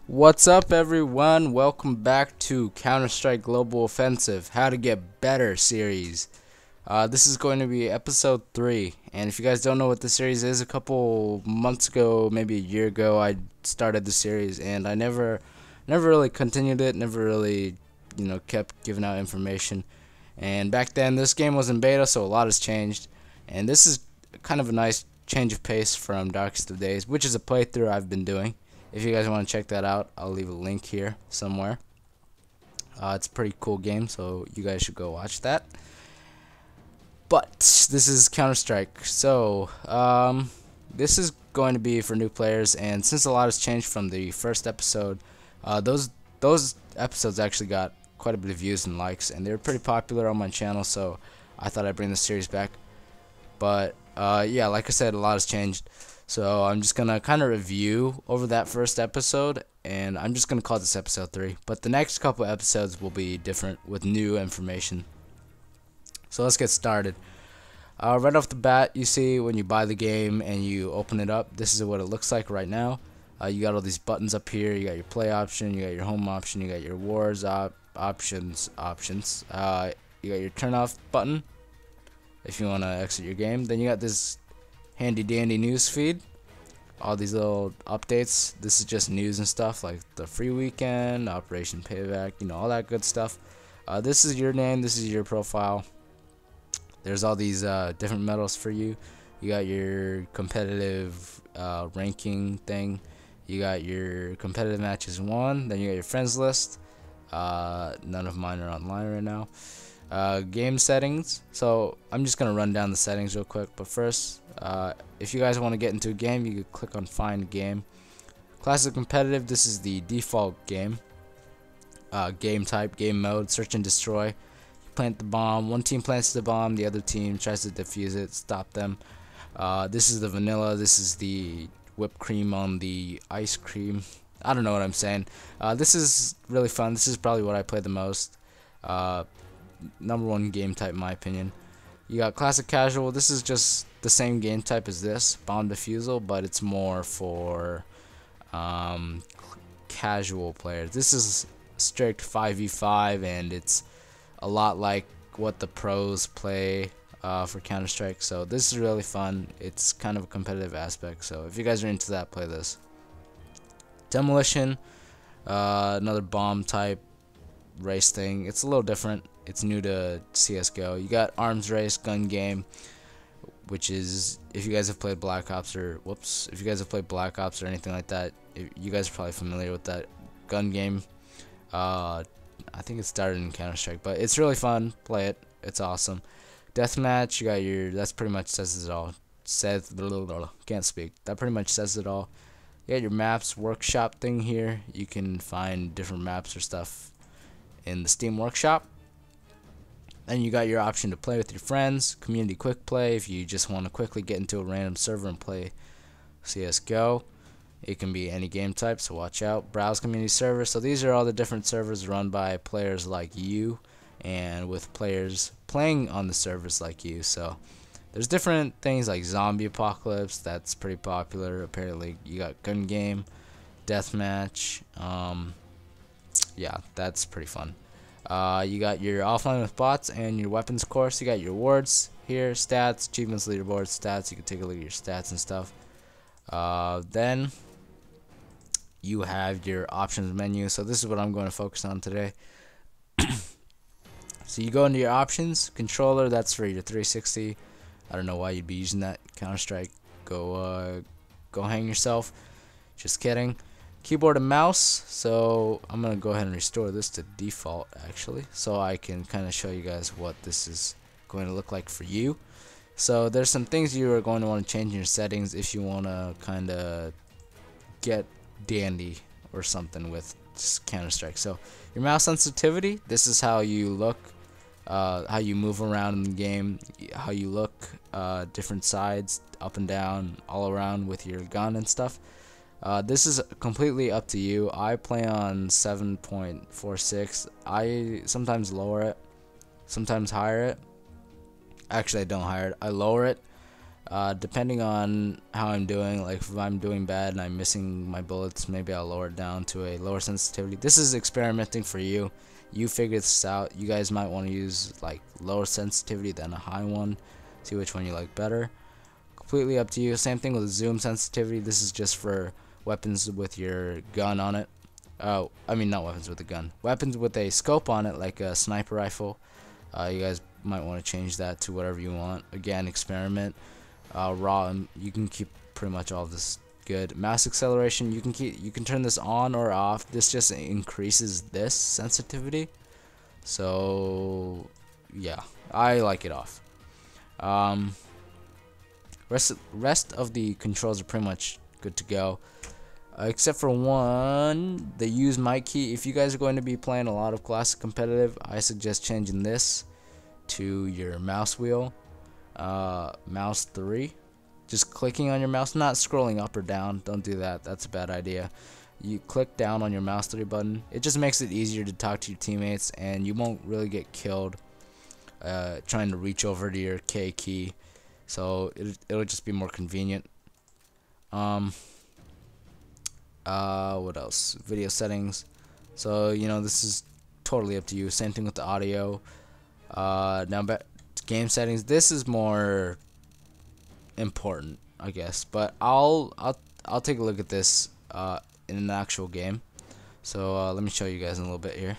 What's up, everyone? Welcome back to Counter-Strike Global Offensive How to Get Better series. This is going to be episode 3, and if you guys don't know what the series is, a couple months ago, maybe a year ago, I started the series, and I never really continued it, never really, kept giving out information. And back then, this game was in beta, so a lot has changed, and this is kind of a nice change of pace from Darkest of Days, which is a playthrough I've been doing. If you guys want to check that out, I'll leave a link here somewhere. It's a pretty cool game, so you guys should go watch that. But this is Counter-Strike, so this is going to be for new players. And since a lot has changed from the first episode, those episodes actually got quite a bit of views and likes, and they were pretty popular on my channel. So I thought I'd bring the series back. But yeah, like I said, a lot has changed. So I'm just going to kind of review over that first episode, and I'm just going to call this episode 3. But the next couple episodes will be different with new information. So let's get started. Right off the bat, you see when you buy the game and you open it up, this is what it looks like right now. You got all these buttons up here. You got your play option, you got your home option, you got your wars options. You got your turn off button if you want to exit your game. Then you got this handy dandy news feed, all these little updates. This is just news and stuff like the free weekend, Operation Payback, all that good stuff. This is your name, this is your profile. There's all these different medals for you. You got your competitive ranking thing, you got your competitive matches won, then you got your friends list. None of mine are online right now. Game settings. So I'm just gonna run down the settings real quick, but first, if you guys want to get into a game, you can click on find game. Classic competitive, this is the default game. Game type, game mode, search and destroy. You plant the bomb, one team plants the bomb, the other team tries to defuse it, stop them. This is the vanilla, this is the whipped cream on the ice cream. I don't know what I'm saying. This is really fun. This is probably what I play the most. #1 game type in my opinion. You got classic casual. This is just the same game type as this bomb defusal, but it's more for casual players. This is strict 5v5, and it's a lot like what the pros play for Counter-Strike. So this is really fun. It's kind of a competitive aspect, so if you guys are into that, play this. Demolition, another bomb type race thing. It's a little different. It's new to CSGO. You got arms race, gun game, which is, if you guys have played Black Ops or if you guys have played Black Ops or anything like that, you guys are probably familiar with that gun game. I think it started in Counter-Strike, but it's really fun. Play it. It's awesome. Deathmatch, you got your, that's pretty much says it all. Can't speak. That pretty much says it all. You got your maps workshop thing here. You can find different maps or stuff in the Steam Workshop. Then you got your option to play with your friends, community quick play if you just want to quickly get into a random server and play CSGO. It can be any game type, so watch out. Browse community server. So these are all the different servers run by players like you, and with players playing on the servers like you. So there's different things like zombie apocalypse, that's pretty popular apparently. You got gun game, deathmatch. Yeah, that's pretty fun. You got your offline with bots and your weapons course. You got your awards here, stats, achievements, leaderboard, stats. You can take a look at your stats and stuff. Then you have your options menu. So this is what I'm going to focus on today. So you go into your options, controller, that's for your 360. I don't know why you'd be using that. Counter-Strike, go hang yourself. Just kidding. Keyboard and mouse, so I'm gonna go ahead and restore this to default actually, so I can kind of show you guys what this is going to look like for you. So there's some things you are going to want to change in your settings if you want to kind of get dandy or something with Counter-Strike. So your mouse sensitivity, this is how you look, how you move around in the game, how you look, different sides, up and down, all around with your gun and stuff. This is completely up to you. I play on 7.46. I sometimes lower it, sometimes higher it. Actually, I don't higher it. I lower it, Depending on how I'm doing, like if I'm doing bad and I'm missing my bullets, maybe I'll lower it down to a lower sensitivity. This is experimenting for you. You figure this out. You guys might want to use like lower sensitivity than a high one. See which one you like better. Completely up to you. Same thing with zoom sensitivity. This is just for weapons with your gun on it. I mean not weapons with a gun. Weapons with a scope on it, like a sniper rifle. You guys might want to change that to whatever you want. Again, experiment. Raw, you can keep pretty much all of this good. Mouse acceleration, you can turn this on or off. This just increases this sensitivity. So yeah, I like it off. Rest of the controls are pretty much good to go. Except for one, the use mic key. If you guys are going to be playing a lot of classic competitive, I suggest changing this to your mouse wheel. Mouse 3. Just clicking on your mouse, not scrolling up or down. Don't do that. That's a bad idea. You click down on your mouse 3 button. It just makes it easier to talk to your teammates, and you won't really get killed trying to reach over to your K key. So it'll just be more convenient. What else? Video settings. So this is totally up to you. Same thing with the audio. Now back to game settings. This is more important, I guess, but I'll take a look at this in an actual game. So let me show you guys in a little bit here.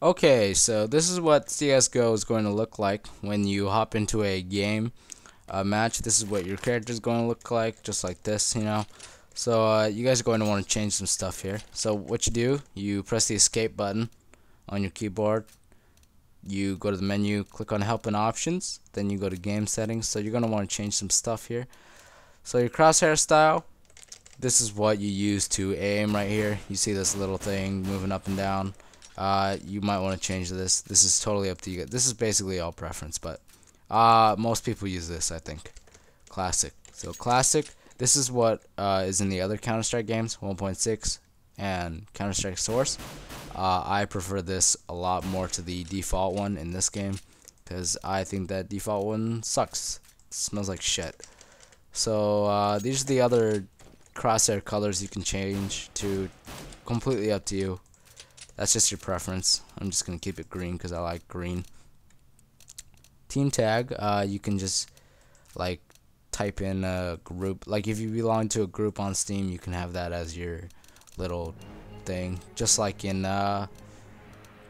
Okay, so this is what CS:GO is going to look like when you hop into a game match. This is what your character is going to look like, just like this, So you guys are going to want to change some stuff here. So what you do, you press the escape button on your keyboard. You go to the menu, click on help and options, then you go to game settings. So you're going to want to change some stuff here. So your crosshair style, this is what you use to aim right here. You see this little thing moving up and down. You might want to change this. This is totally up to you. This is basically all preference, but most people use this, I think. Classic. So classic, this is what is in the other Counter-Strike games, 1.6 and Counter-Strike Source. I prefer this a lot more to the default one in this game, because I think that default one sucks. It smells like shit. So these are the other crosshair colors you can change to. Completely up to you. That's just your preference. I'm just gonna keep it green because I like green. Team tag, you can just like type in a group. Like if you belong to a group on Steam, you can have that as your little thing. Just like in on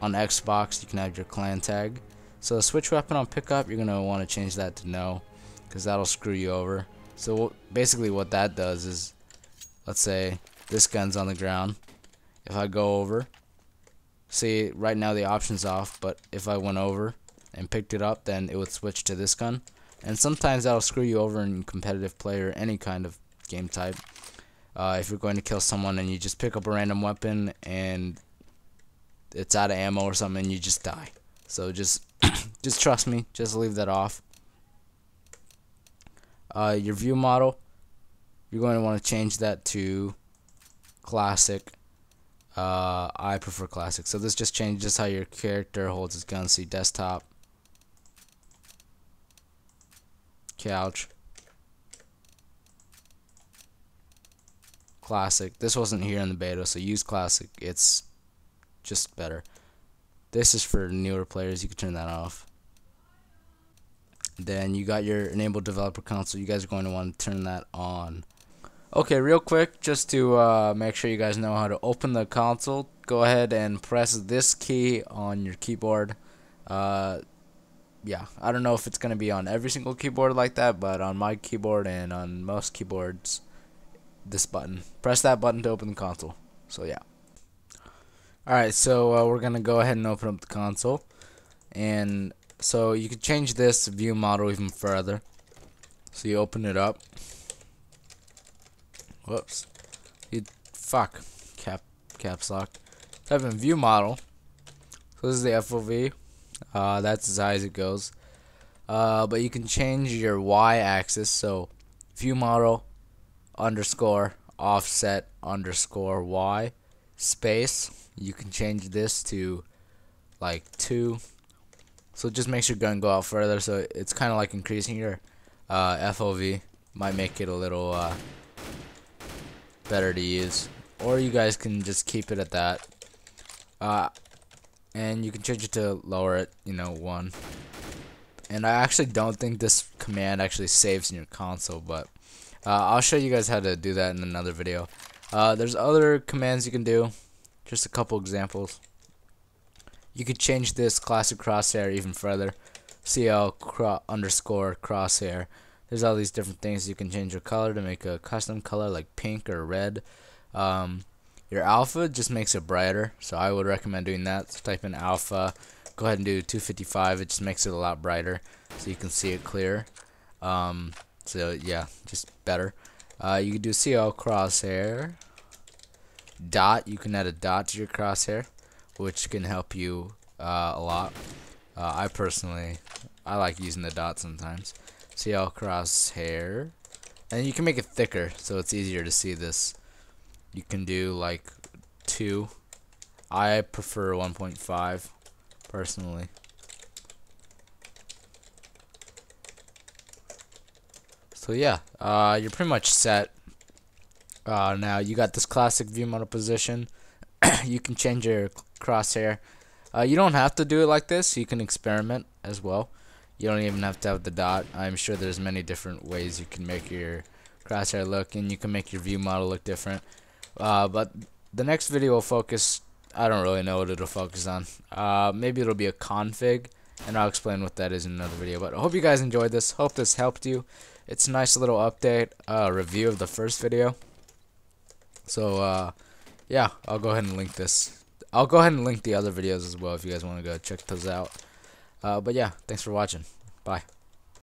Xbox, you can have your clan tag. So the switch weapon on pickup, you're gonna want to change that to no, because that'll screw you over. So basically what that does is, let's say this gun's on the ground. If I go over, see right now the option's off, but if I went over and picked it up, then it would switch to this gun. And sometimes that'll screw you over in competitive play or any kind of game type. If you're going to kill someone and you just pick up a random weapon and it's out of ammo or something, and you just die. So just trust me, just leave that off. Your view model, you're going to want to change that to classic. I prefer classic. So this just changes how your character holds his gun. See, desktop, couch, classic. This wasn't here in the beta, so use classic. It's just better. This is for newer players. You can turn that off. Then you got your enable developer console. You guys are going to want to turn that on. Okay, real quick, just to make sure you guys know how to open the console, go ahead and press this key on your keyboard. Yeah, I don't know if it's going to be on every single keyboard like that, but on my keyboard and on most keyboards, this button. Press that button to open the console. So yeah. Alright, so we're going to go ahead and open up the console. And so you can change this view model even further. So you open it up. Whoops. Fuck. Caps lock. Type in view model. So this is the FOV. That's as high as it goes. But you can change your Y axis. So view model underscore offset underscore Y space. You can change this to like 2. So it just makes your gun go out further. So it's kind of like increasing your FOV might make it a little better to use, or you guys can just keep it at that. And you can change it to lower it, 1. And I actually don't think this command actually saves in your console, but I'll show you guys how to do that in another video. There's other commands you can do, just a couple examples. You could change this classic crosshair even further. CL_crosshair. There's all these different things. You can change your color to make a custom color like pink or red. Your alpha just makes it brighter, so I would recommend doing that. So type in alpha, go ahead and do 255. It just makes it a lot brighter, so you can see it clear. So yeah, just better. You can do CL crosshair dot. You can add a dot to your crosshair, which can help you a lot. I like using the dot sometimes. CL crosshair, and you can make it thicker so it's easier to see this. You can do like 2. I prefer 1.5 personally. So yeah, you're pretty much set. Now you got this classic view model position. You can change your crosshair. You don't have to do it like this. You can experiment as well. You don't even have to have the dot. I'm sure there's many different ways you can make your crosshair look, and you can make your view model look different. But the next video will focus, I don't really know what it'll focus on. Maybe it'll be a config, and I'll explain what that is in another video. But I hope you guys enjoyed this. Hope this helped you. It's a nice little update, review of the first video. So, yeah, I'll go ahead and link this. I'll go ahead and link the other videos as well if you guys want to go check those out. But yeah, thanks for watching. Bye.